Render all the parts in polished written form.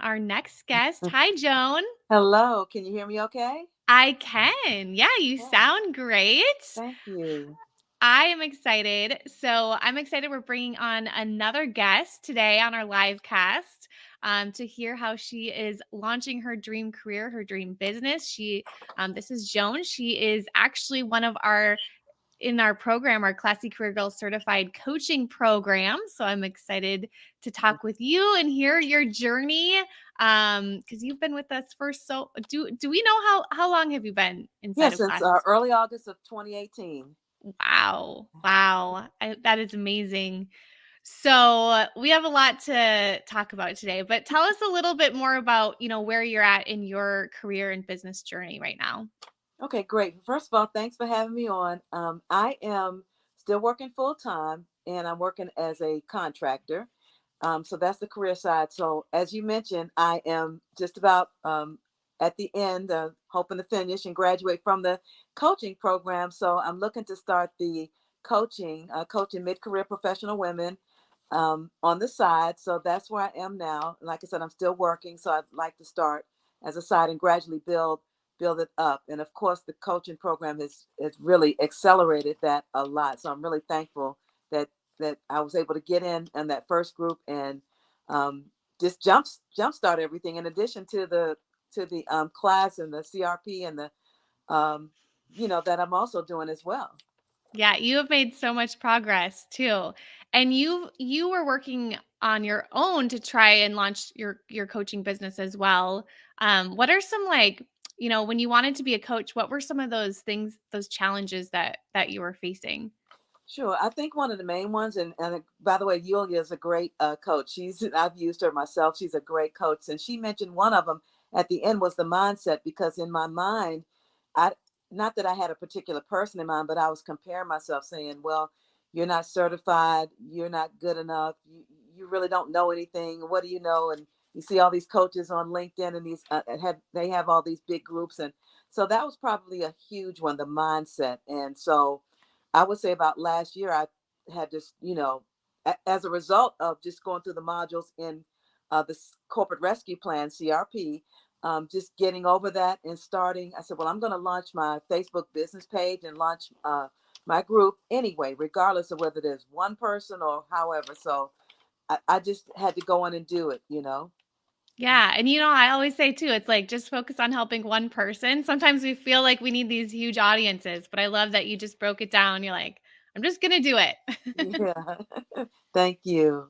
our next guest. Hi, Joan. Hello, can you hear me okay? I can. Yeah, you Yeah, sound great. thank you. I am excited. So I'm excited we're bringing on another guest today on our live cast to hear how she is launching her dream career, her dream business. This is Joan. She is actually one of our in our program, our Classy Career Girls Certified Coaching Program. So I'm excited to talk with you and hear your journey. Because you've been with us for do we know how long have you been Yeah, inside of since classes? early August of 2018. Wow. Wow. That is amazing. So we have a lot to talk about today, but tell us a little bit more about, where you're at in your career and business journey right now. Okay, great. First of all, thanks for having me on. I am still working full time and I'm working as a contractor. So that's the career side. So as you mentioned, I am just about at the end, hoping to finish and graduate from the coaching program. So I'm looking to start the coaching mid-career professional women on the side. So that's where I am now. Like I said, I'm still working. So I'd like to start as a side and gradually build it up. And of course, the coaching program has really accelerated that a lot. So I'm really thankful that I was able to get in that first group and um, just jumpstart everything. In addition to the class and the CRP and the um, that I'm also doing as well. Yeah, you have made so much progress too. And you were working on your own to try and launch your coaching business as well. What are some when you wanted to be a coach, what were some of those things, those challenges that you were facing? Sure. I think one of the main ones, and by the way, Yulia is a great coach. I've used her myself. She's a great coach. And she mentioned one of them at the end was the mindset, because in my mind, I, not that I had a particular person in mind, but I was comparing myself saying, well, you're not certified. You're not good enough. You really don't know anything. What do you know? And you see all these coaches on LinkedIn and they have all these big groups. And so that was probably a huge one, the mindset. And so, I would say about last year, I had just, as a result of just going through the modules in the corporate rescue plan, CRP, just getting over that and starting. I said, well, I'm going to launch my Facebook business page and launch my group anyway, regardless of whether there's one person or however. So I just had to go in and do it. Yeah, and I always say too, it's like just focus on helping one person. Sometimes we feel like we need these huge audiences, but I love that you just broke it down. You're like, I'm just going to do it. Yeah. Thank you.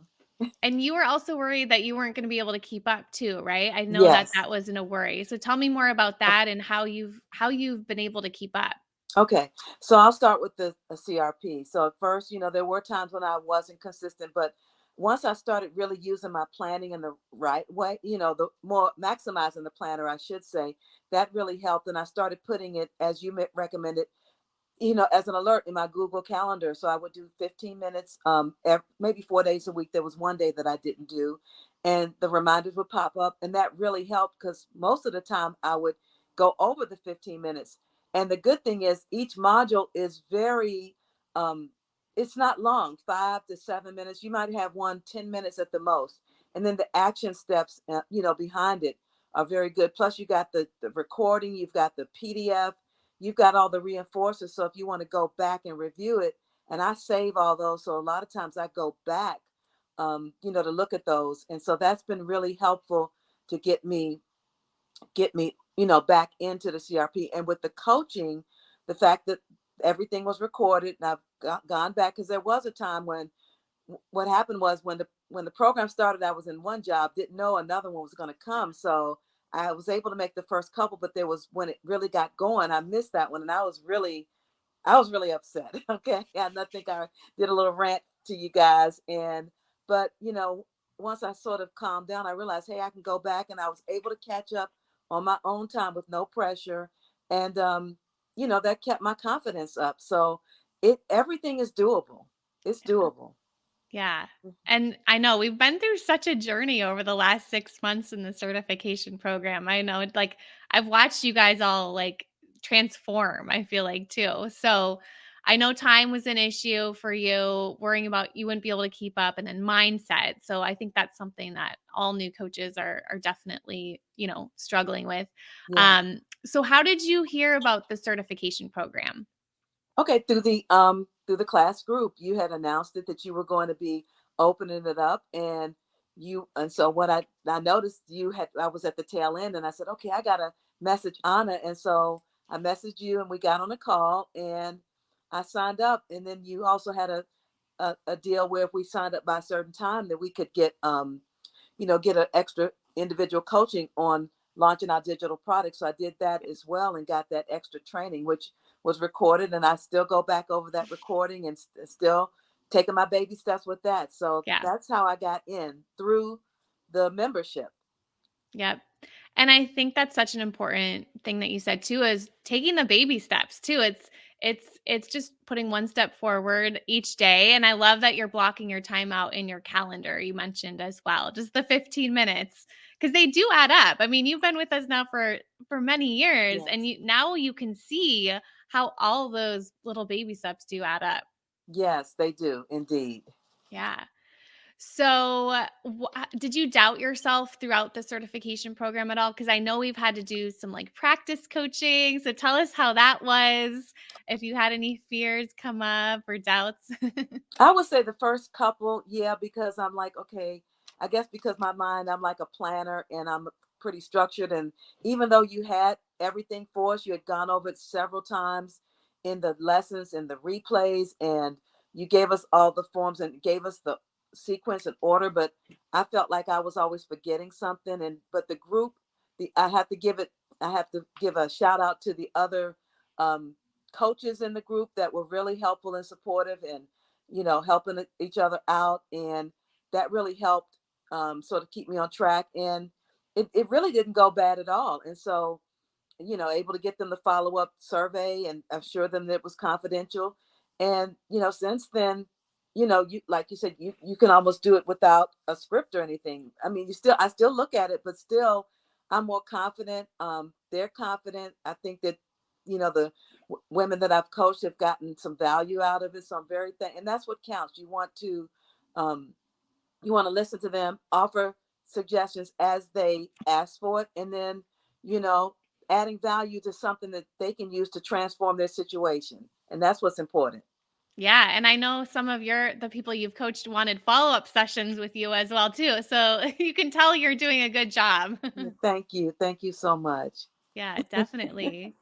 And you were also worried that you weren't going to be able to keep up too, right? I know that Yes. that wasn't a worry. So tell me more about that and how you've been able to keep up. Okay, so I'll start with the CRP. So at first, there were times when I wasn't consistent, but once I started really using my planning in the right way, the more maximizing the planner, I should say, that really helped. And I started putting it, as you recommended, as an alert in my Google Calendar. So I would do 15 minutes, maybe 4 days a week. There was one day that I didn't do, and the reminders would pop up, and that really helped because most of the time I would go over the 15 minutes. And the good thing is each module is very, um, it's not long, 5 to 7 minutes. You might have one 10 minutes at the most, and then the action steps, behind it are very good. Plus, you got the recording, you've got the PDF, you've got all the reinforcers. So if you want to go back and review it, and I save all those. So a lot of times I go back, to look at those. And so that's been really helpful to get me, back into the CRP. And with the coaching, the fact that everything was recorded and I've gone back, because there was a time when what happened was when the program started, I was in one job, didn't know another one was going to come. So I was able to make the first couple, but there was when it really got going, I missed that one, and I was really upset. Okay, and I think I did a little rant to you guys, but once I sort of calmed down, I realized, hey, I can go back, and I was able to catch up on my own time with no pressure, and that kept my confidence up. So everything is doable. It's doable. Yeah. And I know we've been through such a journey over the last 6 months in the certification program. I know it's like I've watched you guys all like transform, I feel like too. So I know time was an issue for you, worrying about you wouldn't be able to keep up, and then mindset. So I think that's something that all new coaches are definitely, struggling with. Yeah. So how did you hear about the certification program? Okay, through the class group, you had announced it that you were going to be opening it up, and so what I noticed you had I was at the tail end, and I said, okay, I gotta message Anna, and so I messaged you, and we got on a call, and I signed up, and then you also had a deal where if we signed up by a certain time that we could get an extra individual coaching on launching our digital products. So I did that as well and got that extra training, which was recorded. And I still go back over that recording and still taking my baby steps with that. So Yeah. that's how I got in through the membership. Yep. And I think that's such an important thing that you said too, is taking the baby steps too. It's just putting one step forward each day. And I love that you're blocking your time out in your calendar. You mentioned as well, just the 15 minutes, because they do add up. I mean, you've been with us now for many years, and Yes. now you can see how all those little baby steps do add up. Yes, they do indeed. Yeah. So, did you doubt yourself throughout the certification program at all? Because I know we've had to do some like practice coaching. So, tell us how that was. If you had any fears come up or doubts. I would say the first couple, yeah, because I'm like, okay, I guess because my mind, I'm like a planner and I'm pretty structured. And even though you had everything for us, you had gone over it several times in the lessons and the replays, and you gave us all the forms and gave us the sequence and order. But I felt like I was always forgetting something. But the group, I have to give a shout out to the other um, coaches in the group that were really helpful and supportive, and helping each other out. And that really helped sort of keep me on track. And it really didn't go bad at all. And so, able to get them the follow up survey and assure them that it was confidential. And, since then, you like you said, you can almost do it without a script or anything. I mean, I still look at it, but still I'm more confident. They're confident. I think that, the women that I've coached have gotten some value out of it. So I'm and that's what counts. Um, you want to listen to them, offer suggestions as they ask for it, and then, you know, adding value to something that they can use to transform their situation. And that's what's important. Yeah, and I know some of the people you've coached wanted follow-up sessions with you as well too. So, you can tell you're doing a good job. Yeah, thank you. Thank you so much. Yeah, definitely.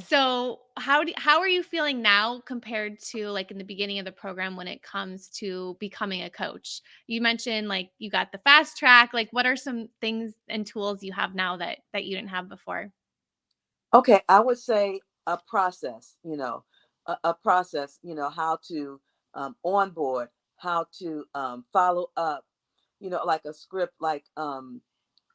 So, how are you feeling now compared to like in the beginning of the program when it comes to becoming a coach? You mentioned like you got the fast track. Like, what are some things and tools you have now that you didn't have before? Okay, I would say a process, a process, how to onboard, how to follow up, like a script, like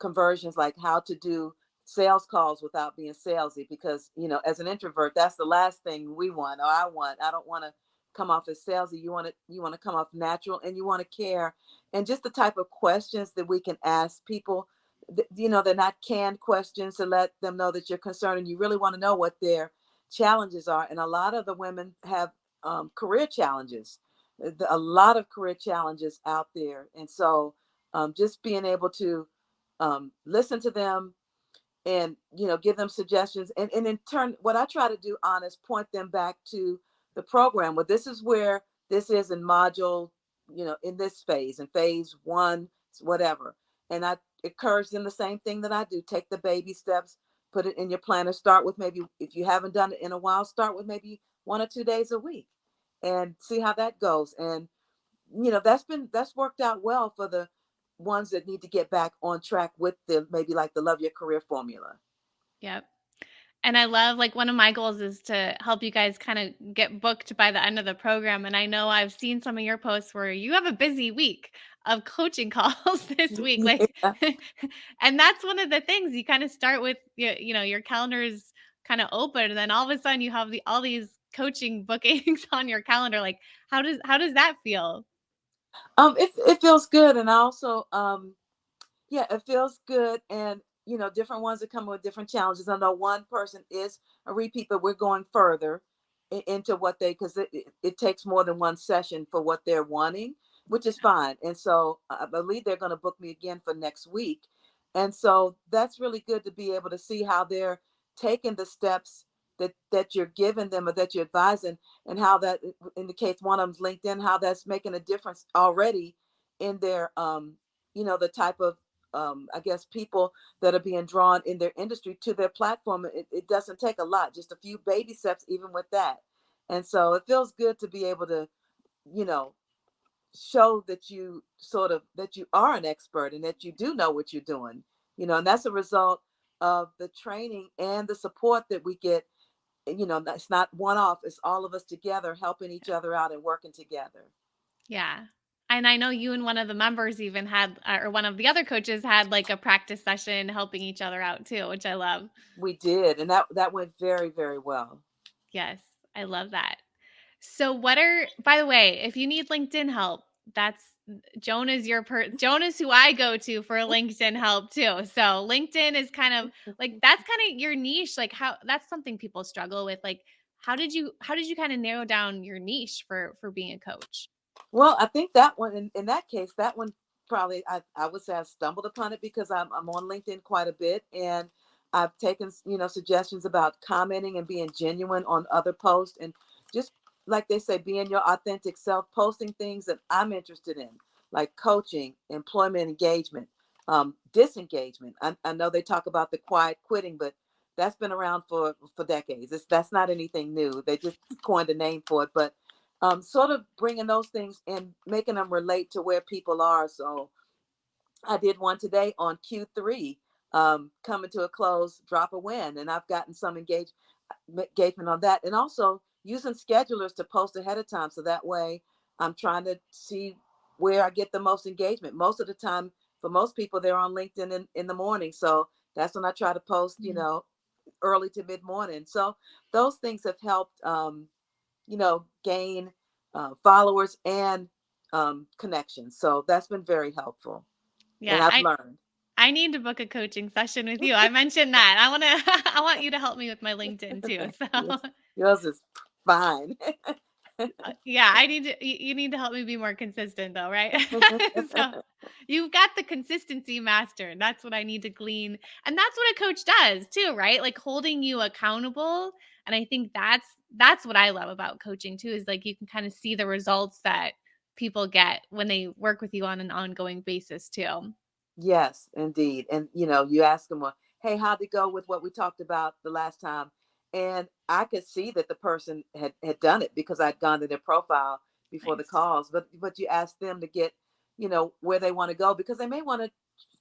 conversions, like how to do sales calls without being salesy. Because, as an introvert, that's the last thing we want, or I want. I don't want to come off as salesy. You want to come off natural, and you want to care. And just the type of questions that we can ask people, they're not canned questions, to let them know that you're concerned and you really want to know what their challenges are. And a lot of the women have career challenges, a lot of career challenges out there. And so just being able to listen to them, and give them suggestions, and in turn what I try to do, honest, point them back to the program. Well, this is where this is in module, in this phase, in phase one, whatever. And I encourage them the same thing that I do: take the baby steps, put it in your planner, start with, maybe if you haven't done it in a while, start with maybe 1 or 2 days a week and see how that goes. And that's worked out well for the ones that need to get back on track with the, maybe like the love your career formula. Yep. And I love like one of my goals is to help you guys kind of get booked by the end of the program. And I know I've seen some of your posts where you have a busy week of coaching calls this week. Like, Yeah. and that's one of the things you kind of start with, your calendar is kind of open. And then all of a sudden you have all these coaching bookings on your calendar. Like, how does that feel? It feels good. And also, yeah, it feels good. And different ones are coming with different challenges. I know one person is a repeat, but we're going further. into what they, because it takes more than one session for what they're wanting, which is fine. And so I believe they're going to book me again for next week. And so that's really good to be able to see how they're taking the steps that you're giving them or that you're advising, and how that, in the case one of them's LinkedIn, how that's making a difference already in their the type of I guess people that are being drawn in their industry to their platform. It doesn't take a lot, just a few baby steps, even with that. And so it feels good to be able to, you know, show that you sort of, that you are an expert and that you do know what you're doing, and that's a result of the training and the support that we get. That's not one off, it's all of us together helping each other out and working together. Yeah. And I know you and one of the members even had, or one of the other coaches had like a practice session helping each other out too, which I love. We did, and that went very, very well. Yes, I love that. So what are, by the way, if you need LinkedIn help, that's Joan is Joan is who I go to for LinkedIn help too. So LinkedIn is kind of like, that's kind of your niche. Like, how, that's something people struggle with. Like, how did you kind of narrow down your niche for being a coach? Well, I think that one, in that case, that one probably, I would say I stumbled upon it because I'm on LinkedIn quite a bit, and I've taken, suggestions about commenting and being genuine on other posts, and just like they say, being your authentic self, posting things that I'm interested in, like coaching, employment engagement, disengagement. I know they talk about the quiet quitting, but that's been around for decades. That's not anything new. They just coined a name for it, but sort of bringing those things and making them relate to where people are. So I did one today on Q3, coming to a close, drop a win, and I've gotten some engagement on that, and also using schedulers to post ahead of time, so that way I'm trying to see where I get the most engagement. Most of the time, for most people, they're on LinkedIn in the morning, so that's when I try to post, early to mid morning. So those things have helped. Gain followers and connections. So that's been very helpful. And Yeah, I've I learned. I need to book a coaching session with you. I mentioned that. I want to I want you to help me with my LinkedIn too. So, Yes, yours is fine. yeah, I need to you need to help me be more consistent though, right? So, you've got the consistency mastered. That's what I need to glean. And that's what a coach does too, right? Like holding you accountable. And I think that's what I love about coaching too, is like you can kind of see the results that people get when they work with you on an ongoing basis too. Yes, indeed. And you ask them, well, hey, how'd it go with what we talked about the last time? And I could see that the person had done it because I'd gone to their profile before the Nice. calls. But you ask them to get, where they want to go, because they may want to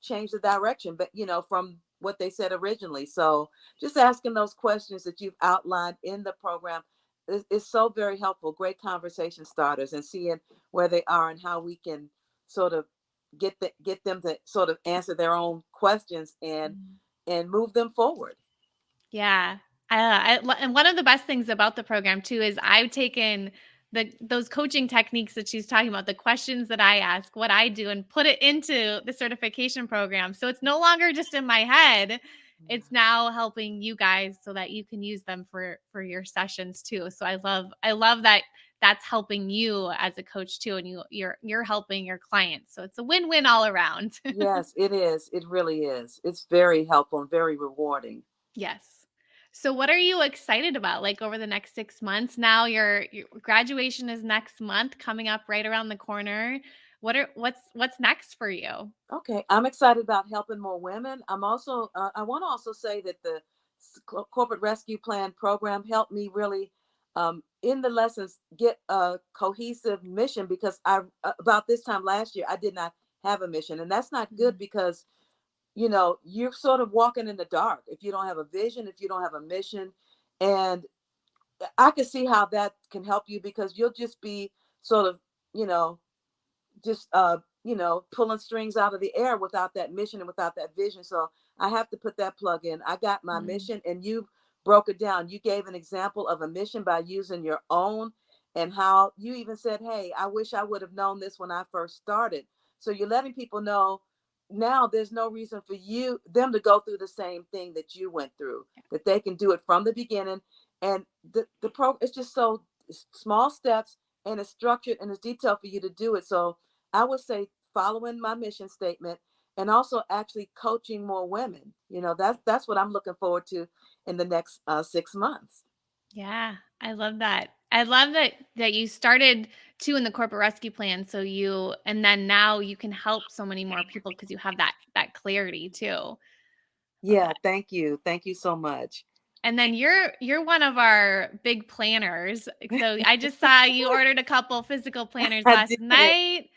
change the direction, but from what they said originally. So just asking those questions that you've outlined in the program is so very helpful. Great conversation starters, and seeing where they are and how we can sort of get them to sort of answer their own questions and move them forward. Yeah. And one of the best things about the program too is I've taken those coaching techniques that she's talking about, the questions that I ask, what I do, and put it into the certification program. So it's no longer just in my head. It's now helping you guys so that you can use them for your sessions too. So I love that that's helping you as a coach too, and you're helping your clients. So it's a win-win all around. Yes, it is. It really is. It's very helpful and very rewarding. Yes. So what are you excited about like over the next 6 months? Now your graduation is next month coming up right around the corner. What's next for you? Okay, I'm excited about helping more women. I'm also, I want to also say that the corporate rescue plan program helped me really, in the lessons, get a cohesive mission, because about this time last year, I did not have a mission. And that's not good, Mhm. because you're sort of walking in the dark if you don't have a vision, if you don't have a mission. And I can see how that can help you, because you'll just be sort of, you know, just pulling strings out of the air without that mission and without that vision. So I have to put that plug in. I got my Mm. mission, and you broke it down. You gave an example of a mission by using your own, and how you even said, hey, I wish I would have known this when I first started. So you're letting people know now there's no reason for them to go through the same thing that you went through, that they can do it from the beginning. And the pro it's just so small steps, and it's structured and it's detailed for you to do it. So I would say following my mission statement, and also actually coaching more women. That's what I'm looking forward to in the next 6 months. Yeah, I love that. I love that you started too in the corporate rescue plan, so you and then now you can help so many more people because you have that clarity too. Love Yeah, that. thank you so much. And then you're one of our big planners. So I just saw you ordered a couple physical planners I last did. night.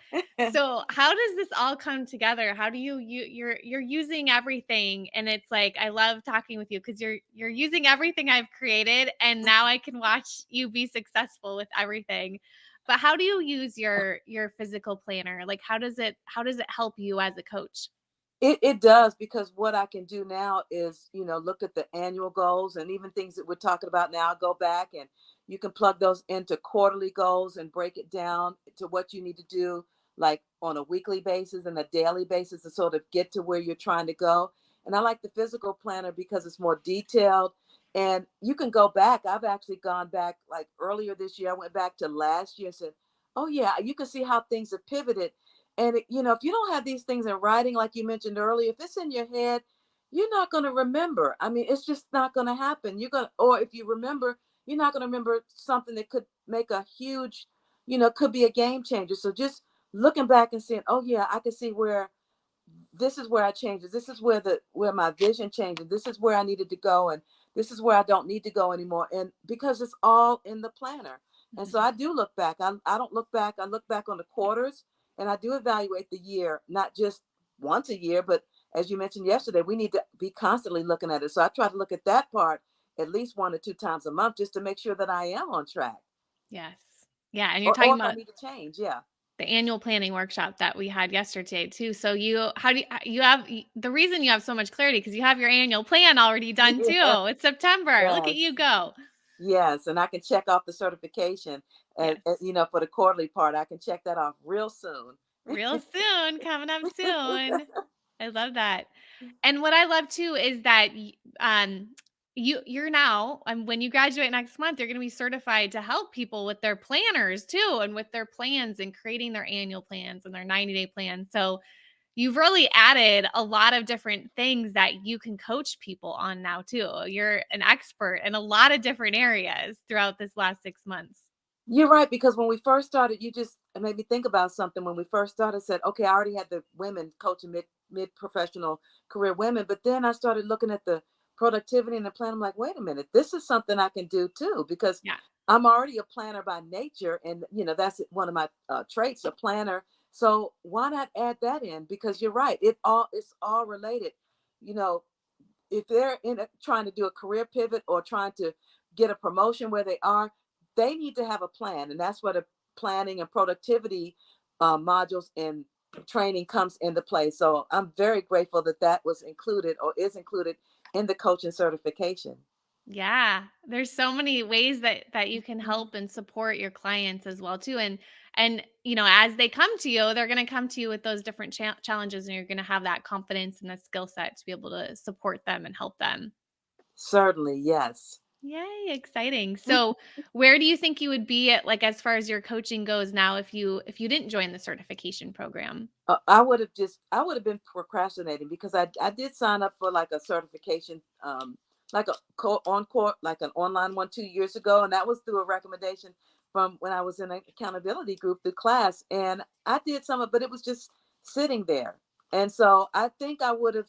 So how does this all come together? How do you're using everything, and it's like I love talking with you because you're using everything I've created, and now I can watch you be successful with everything. But how do you use your physical planner? Like how does it help you as a coach? It does, because what I can do now is, look at the annual goals, and even things that we're talking about now, go back and you can plug those into quarterly goals and break it down to what you need to do, like on a weekly basis and a daily basis, to sort of get to where you're trying to go. And I like the physical planner because it's more detailed, and you can go back. I've actually gone back, like earlier this year. I went back to last year and said, oh yeah, you can see how things have pivoted. And if you don't have these things in writing, like you mentioned earlier, if it's in your head, you're not going to remember. I mean, it's just not going to happen. Or if you remember, you're not going to remember something that could make a huge, could be a game changer. So just looking back and saying, oh yeah, I can see where this is where I changed it. This is where my vision changed. This is where I needed to go, and this is where I don't need to go anymore. And because it's all in the planner. And so I do look back. I don't look back. I look back on the quarters, and I do evaluate the year, not just once a year, but as you mentioned yesterday, we need to be constantly looking at it. So I try to look at that part at least 1 or 2 times a month, just to make sure that I am on track, Yes. Yeah, and you're or talking if I about need to change. Yeah. the annual planning workshop that we had yesterday too. So you how do you have the reason you have so much clarity because you have your annual plan already done Yeah. too. It's September. Look at Yes. you go. Yes, and I can check off the certification, Yes. for the quarterly part. I can check that off real soon. Real soon, coming up soon. I love that. And what I love too is that you're now when you graduate next month, you're going to be certified to help people with their planners too and with their plans and creating their annual plans and their 90-day plans. So you've really added a lot of different things that you can coach people on now too. You're an expert in a lot of different areas throughout this last 6 months. You're right, because when we first started, you just made me think about something. When we first started, said, okay, I already had the women coaching mid professional career women, but then I started looking at the productivity and the plan. I'm like, wait a minute, this is something I can do too, because Yeah. I'm already a planner by nature, and that's one of my traits, a planner. So why not add that in? Because you're right, it's all related. You know, if they're trying to do a career pivot or trying to get a promotion where they are, they need to have a plan, and that's where the planning and productivity modules and training comes into play. So I'm very grateful that that was included, or is included, in the coaching certification. Yeah, there's so many ways that you can help and support your clients as well too, and as they come to you, they're going to come to you with those different challenges, and you're going to have that confidence and that skill set to be able to support them and help them. Certainly, yes. Yay, exciting. So, where do you think you would be at, like, as far as your coaching goes now if you didn't join the certification program? I would have been procrastinating, because I did sign up for like a certification, like a on court, like an online one 2 years ago, and that was through a recommendation from when I was in an accountability group through class, and I did some of, but it was just sitting there, and so I think I would have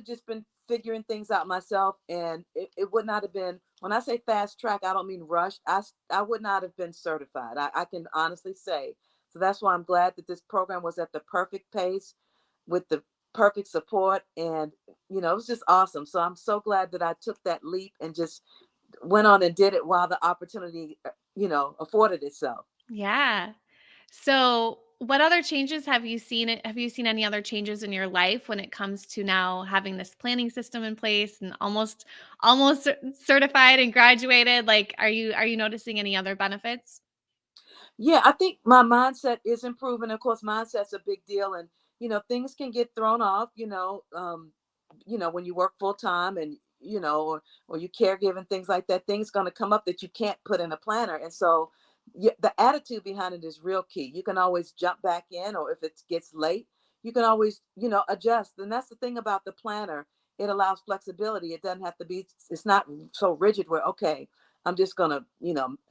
just been figuring things out myself, and it would not have been, when I say fast track, I don't mean rushed. I would not have been certified. I can honestly say. So that's why I'm glad that this program was at the perfect pace, with the perfect support, and it was just awesome. So I'm so glad that I took that leap and just went on and did it while the opportunity afforded itself. Yeah. So, what other changes have you seen? Have you seen any other changes in your life when it comes to now having this planning system in place and almost certified and graduated? Like, are you noticing any other benefits? Yeah, I think my mindset is improving. Of course, mindset's a big deal, and things can get thrown off. When you work full time, and or you caregiving, things like that, things going to come up that you can't put in a planner. And so the attitude behind it is real key. You can always jump back in, or if it gets late, you can always, adjust. And that's the thing about the planner. It allows flexibility. It doesn't have to be, it's not so rigid where, okay, I'm just going to,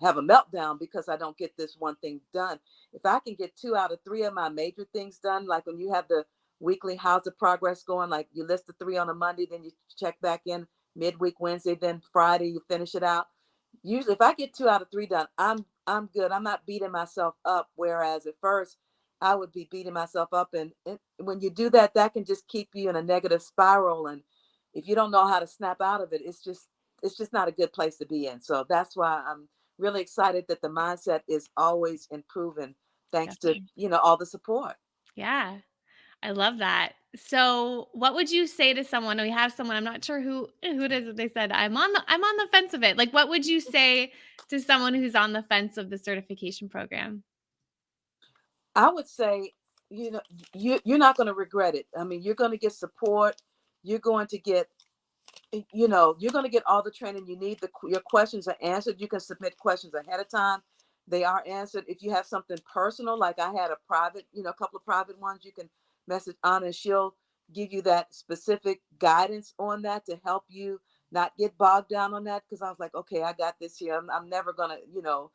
have a meltdown because I don't get this one thing done. If I can get 2 out of 3 of my major things done, like when you have the weekly how's the progress going, like you list the 3 on a Monday, then you check back in midweek Wednesday, then Friday you finish it out. Usually if I get 2 out of 3 done, I'm good. I'm not beating myself up. Whereas at first I would be beating myself up. And when you do that, that can just keep you in a negative spiral. And if you don't know how to snap out of it, it's just not a good place to be in. So that's why I'm really excited that the mindset is always improving thanks to, Definitely. all the support. Yeah. I love that. So, what would you say to someone? We have someone. I'm not sure who it is. That They said I'm on the fence of it. Like, what would you say to someone who's on the fence of the certification program? I would say, you know, you're not going to regret it. I mean, you're going to get support. You're going to get, you're going to get all the training you need. Your questions are answered. You can submit questions ahead of time. They are answered. If you have something personal, like I had a private, a couple of private ones, you can message Anna and she'll give you that specific guidance on that to help you not get bogged down on that. Cause I was like, okay, I got this here. I'm never going to,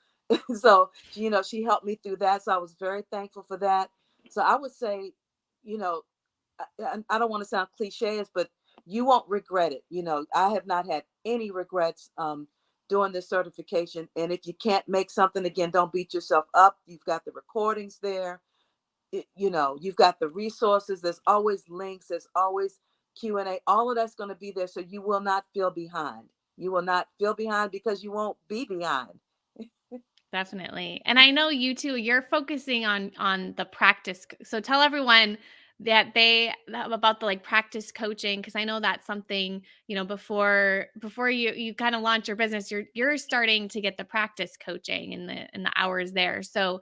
so, she helped me through that. So I was very thankful for that. So I would say, you know, I don't want to sound cliches, but you won't regret it. I have not had any regrets doing this certification. And if you can't make something, again, don't beat yourself up. You've got the recordings there. You've got the resources. There's always links. There's always Q&A. All of that's going to be there. So you will not feel behind. You will not feel behind because you won't be behind. Definitely. And I know you too, you're focusing on the practice. So tell everyone about the like practice coaching, because I know that's something, before you kind of launch your business, you're starting to get the practice coaching and the hours there. So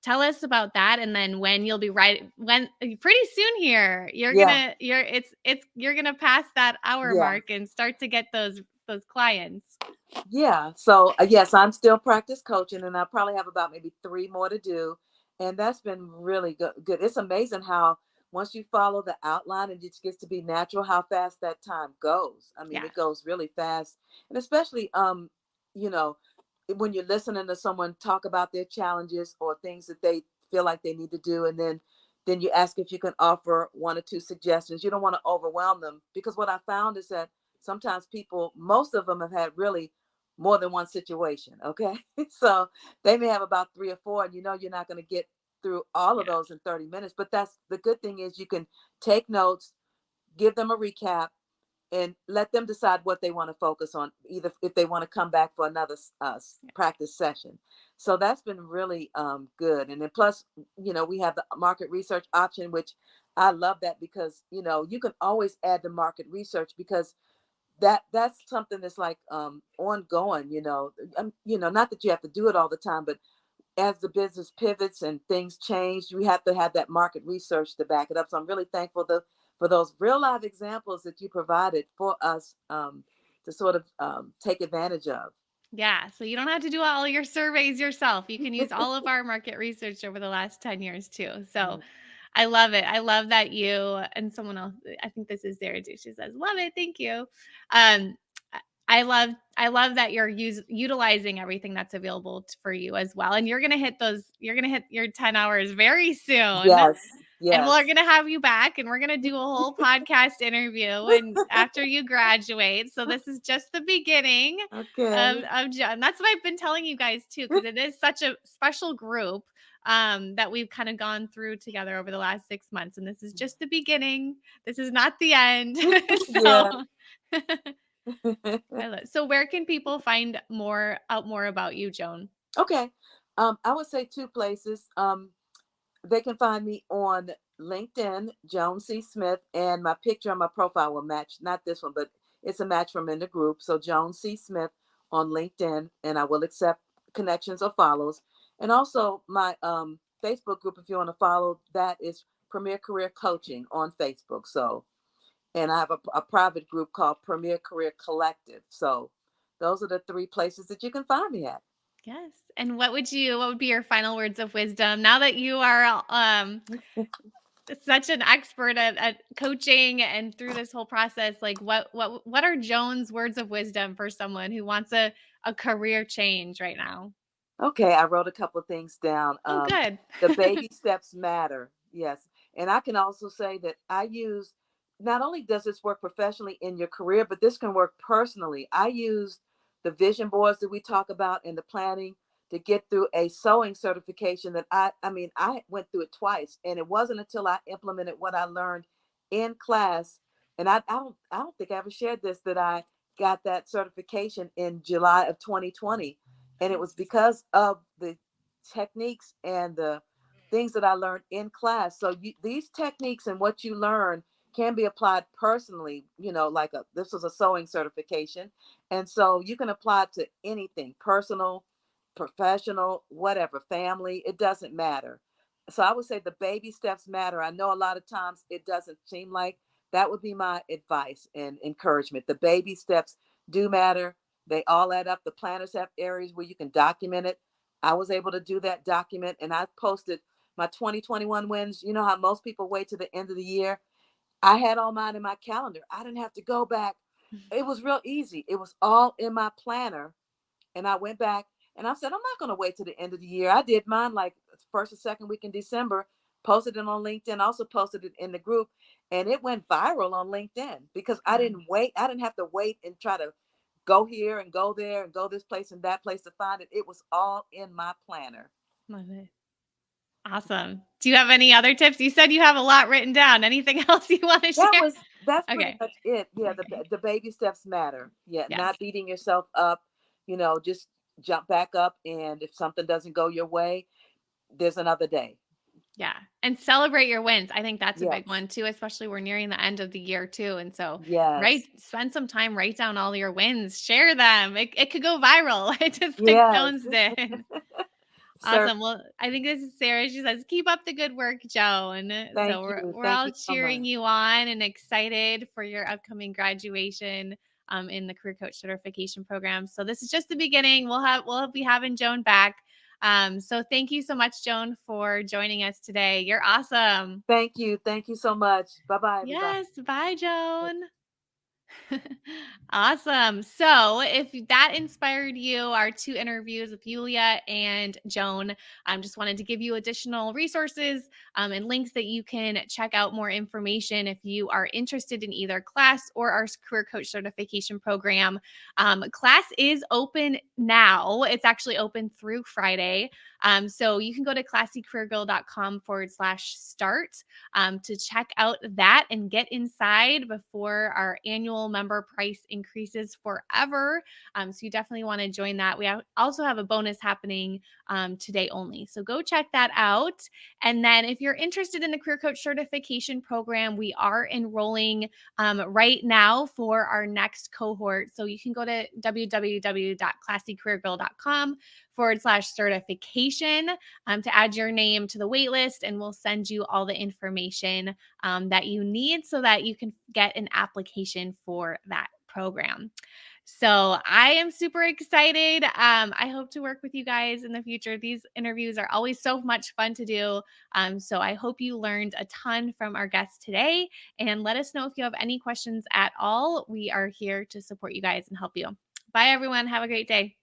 tell us about that, and then when you'll be right when pretty soon here, Yeah. you're gonna pass that hour Yeah. mark and start to get those clients. Yeah. So yes, I'm still practice coaching, and I probably have about maybe 3 more to do, and that's been really good. It's amazing how once you follow the outline and it just gets to be natural, how fast that time goes. I mean, Yeah. it goes really fast, and especially you know, when you're listening to someone talk about their challenges or things that they feel like they need to do, and then you ask if you can offer 1 or 2 suggestions. You don't want to overwhelm them, because what I found is that sometimes people, most of them have had really more than one situation. Okay. So they may have about 3 or 4, and you're not going to get through all of Yeah. those in 30 minutes. But that's the good thing, is you can take notes, give them a recap, and let them decide what they want to focus on, either if they want to come back for another practice session. So that's been really good. And then plus, we have the market research option, which I love that, because you can always add the market research, because that's something that's like ongoing. Not that you have to do it all the time, but as the business pivots and things change, you have to have that market research to back it up. So I'm really thankful for those real life examples that you provided for us to sort of take advantage of. Yeah, so you don't have to do all your surveys yourself. You can use all of our market research over the last 10 years too. So I love it. I love that you and someone else, I think this is Sarah too. She says, "Love it. Thank you." Um I I love that you're utilizing everything that's available for you as well. And you're going to hit your 10 hours very soon. Yes, And we're yes. going to have you back and we're going to do a whole podcast interview and after you graduate. So this is just the beginning Okay. of Joan. That's what I've been telling you guys too, because it is such a special group that we've kind of gone through together over the last 6 months. And this is just the beginning. This is not the end. So Yeah. so where can people find more about you, Joan? Okay. I would say 2 places. They can find me on LinkedIn, Joan C. Smith, and my picture on my profile will match. Not this one, but it's a match from in the group. So Joan C. Smith on LinkedIn, and I will accept connections or follows. And also my Facebook group, if you want to follow, that is Premier Career Coaching on Facebook. So and I have a private group called Premier Career Collective. So those are the three places that you can find me at. Yes. And what would be your final words of wisdom now that you are such an expert at coaching and through this whole process? Like what are Joan's words of wisdom for someone who wants a career change right now? Okay, I wrote a couple of things down. Oh, good. The baby steps matter. Yes. And I can also say that I use, not only does this work professionally in your career, but this can work personally. I use the vision boards that we talk about and the planning to get through a sewing certification that I went through it twice. And it wasn't until I implemented what I learned in class. And I don't think I ever shared this, that I got that certification in July of 2020, and it was Nice. because of the techniques and the things that I learned in class. So these techniques and what you learn can be applied personally. Like this was a sewing certification, and so you can apply it to anything, personal, professional, whatever, family. It doesn't matter. So I would say the baby steps matter. I know a lot of times it doesn't seem like that. Would be my advice and encouragement. The baby steps do matter. They all add up. The planners have areas where you can document it. I was able to do that document, and I posted my 2021 wins. You know how most people wait to the end of the year? I had all mine in my calendar. I didn't have to go back. It was real easy. It was all in my planner. And I went back and I said, I'm not going to wait to the end of the year. I did mine like first or second week in December, posted it on LinkedIn, also posted it in the group, and it went viral on LinkedIn because I Wow. didn't wait. I didn't have to wait and try to go here and go there and go this place and that place to find it. It was all in my planner. Love it. Awesome. Do you have any other tips? You said you have a lot written down. Anything else you want to share? That's pretty Okay. much it. Yeah, the Okay. the baby steps matter. Yeah, Yes. not beating yourself up. Just jump back up, and if something doesn't go your way, there's another day. Yeah. And celebrate your wins. I think that's a big Yes. one too, especially we're nearing the end of the year too. And so Yes. spend some time, write down all your wins, share them. It could go viral. Just like Yes. Jones did. Sir, Awesome. Well, I think this is Sarah. She says, keep up the good work, Joan. So thank we're you. we're Thank all you so much. cheering you on and excited for your upcoming graduation in the career coach certification program. So this is just the beginning. We'll be having Joan back. So thank you so much, Joan, for joining us today. You're awesome. Thank you. Thank you so much. Bye-bye, everybody. Yes. Bye, Joan. Awesome. So, if that inspired you, our two interviews with Yulia and Joan, just wanted to give you additional resources and links that you can check out more information if you are interested in either class or our career coach certification program. Class is open now, it's actually open through Friday. So, you can go to classycareergirl.com/start to check out that and get inside before our annual member price increases forever. So you definitely want to join that. Also have a bonus happening today only. So go check that out. And then if you're interested in the Career Coach Certification Program, we are enrolling right now for our next cohort. So you can go to www.classycareergirl.com/certification to add your name to the waitlist, and we'll send you all the information that you need so that you can get an application for that program. So I am super excited. I hope to work with you guys in the future. These interviews are always so much fun to do. So I hope you learned a ton from our guests today. And let us know if you have any questions at all. We are here to support you guys and help you. Bye, everyone. Have a great day.